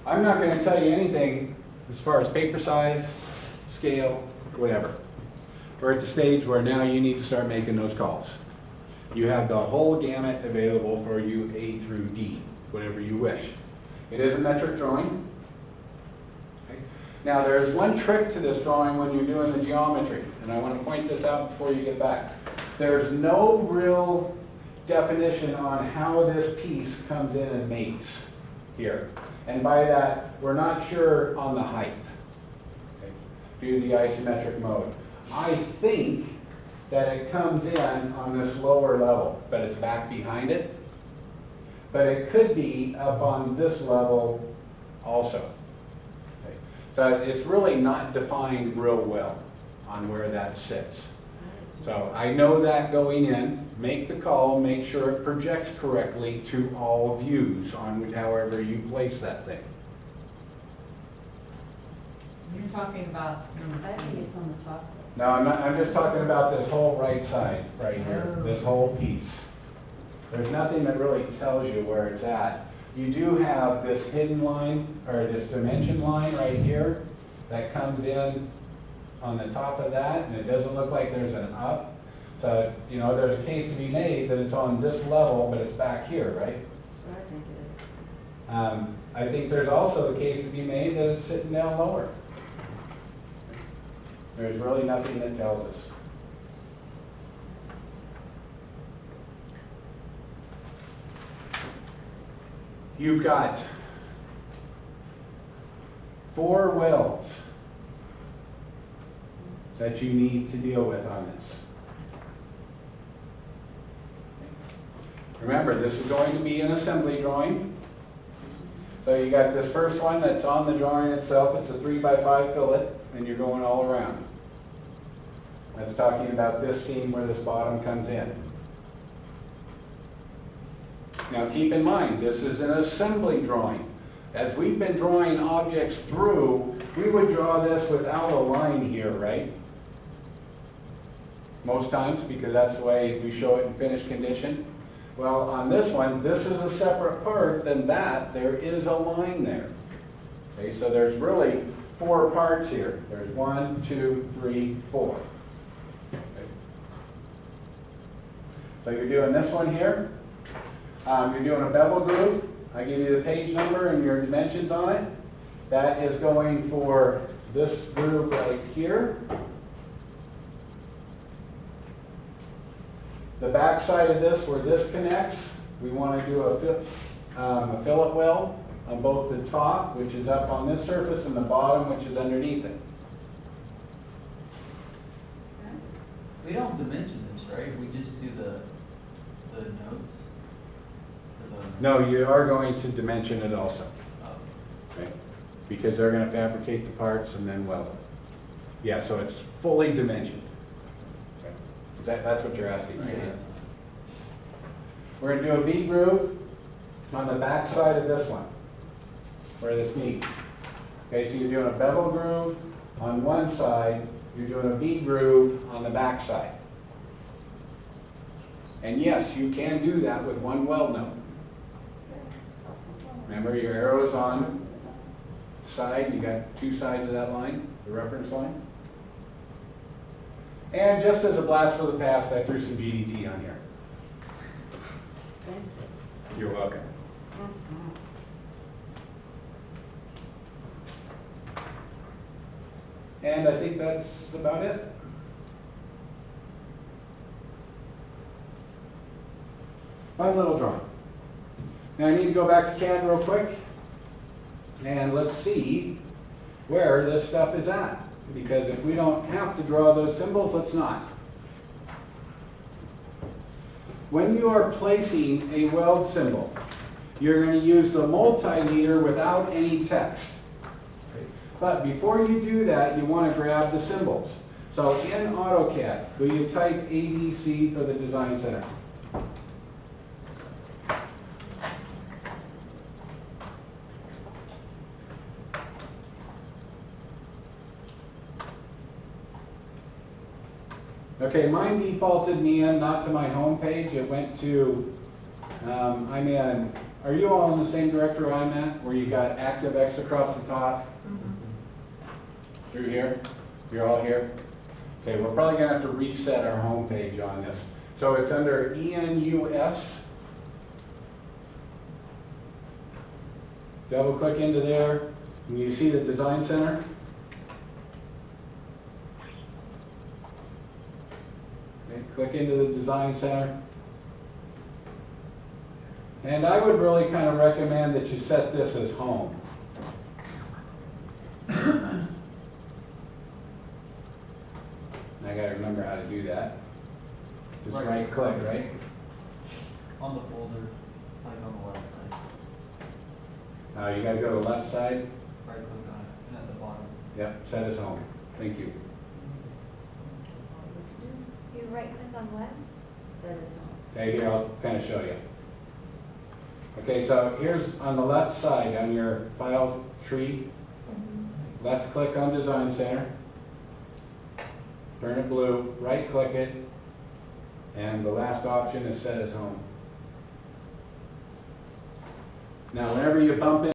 I'm not going to tell you anything as far as paper size, scale, whatever. We're at the stage where now you need to start making those calls. You have the whole gamut available for you, A through D, whatever you wish. It is a metric drawing. Okay. Now there's one trick to this drawing when you're doing the geometry, and I want to point this out before you get back. There's no real definition on how this piece comes in and mates here. And by that, we're not sure on the height, okay, due to the isometric mode. I think that it comes in on this lower level, but it's back behind it. But it could be up on this level also. Okay. So it's really not defined real well on where that sits. So I know that going in, make the call, make sure it projects correctly to all views on however you place that thing. You're talking about I think it's on the top. No, I'm just talking about this whole right side right here, this whole piece. There's nothing that really tells you where it's at. You do have this hidden line, or this dimension line right here that comes in on the top of that, and it doesn't look like there's an up. So, you know, there's a case to be made that it's on this level, but it's back here, right? That's what I think it is. I think there's also a case to be made that it's sitting down lower. There's really nothing that tells us. You've got 4 wells that you need to deal with on this. Remember, this is going to be an assembly drawing. So you got this first one that's on the drawing itself. It's a 3x5 fillet, and you're going all around. That's talking about this seam where this bottom comes in. Now keep in mind, this is an assembly drawing. As we've been drawing objects through, we would draw this without a line here, right? Most times, because that's the way we show it in finished condition. Well, on this one, this is a separate part than that. There is a line there. Okay, so there's really 4 parts here. There's 1, 2, 3, 4. Okay. So you're doing this one here. You're doing a bevel groove. I give you the page number and your dimensions on it. That is going for this groove right here. The back side of this, where this connects, we want to do a fillet well on both the top, which is up on this surface, and the bottom, which is underneath it. We don't dimension this, right? We just do the notes? No, you are going to dimension it also, Oh. right? Because they're going to fabricate the parts and then weld them. Yeah, so it's fully dimensioned. Okay. That's what you're asking. Yeah. We're going to do a V groove on the back side of this one, where this meets. Okay, so you're doing a bevel groove on one side, you're doing a V groove on the back side. And yes, you can do that with one weld node. Remember, your arrow's on the side, you got 2 sides of that line, the reference line. And just as a blast for the past, I threw some GDT on here. Thank you. You're welcome. And I think that's about it. Fun little drawing. Now I need to go back to CAD real quick, and let's see where this stuff is at. Because if we don't have to draw those symbols, let's not. When you are placing a weld symbol, you're going to use the multimeter without any text. Okay. But before you do that, you want to grab the symbols. So in AutoCAD, will you type ABC for the Design Center? Okay, mine defaulted me in not to my home page. It went to I'm in, are you all in the same directory I'm at, where you got ActiveX across the top? Through here? You're all here? Okay, we're probably gonna have to reset our home page on this. So it's under ENUS. Double click into there, and you see the Design Center? Okay, click into the Design Center. And I would really kind of recommend that you set this as home. I gotta remember how to do that. Just right click, right? On the folder, like on the left side, You gotta go to the left side. right click on it, and at the bottom. Yep, set as home. Thank you. You right click on what? Set as home. Okay, here, I'll kind of show you. Okay, so here's on the left side, on your file tree, left click on Design Center. Turn it blue, right click it, and the last option is set as home. Now, whenever you bump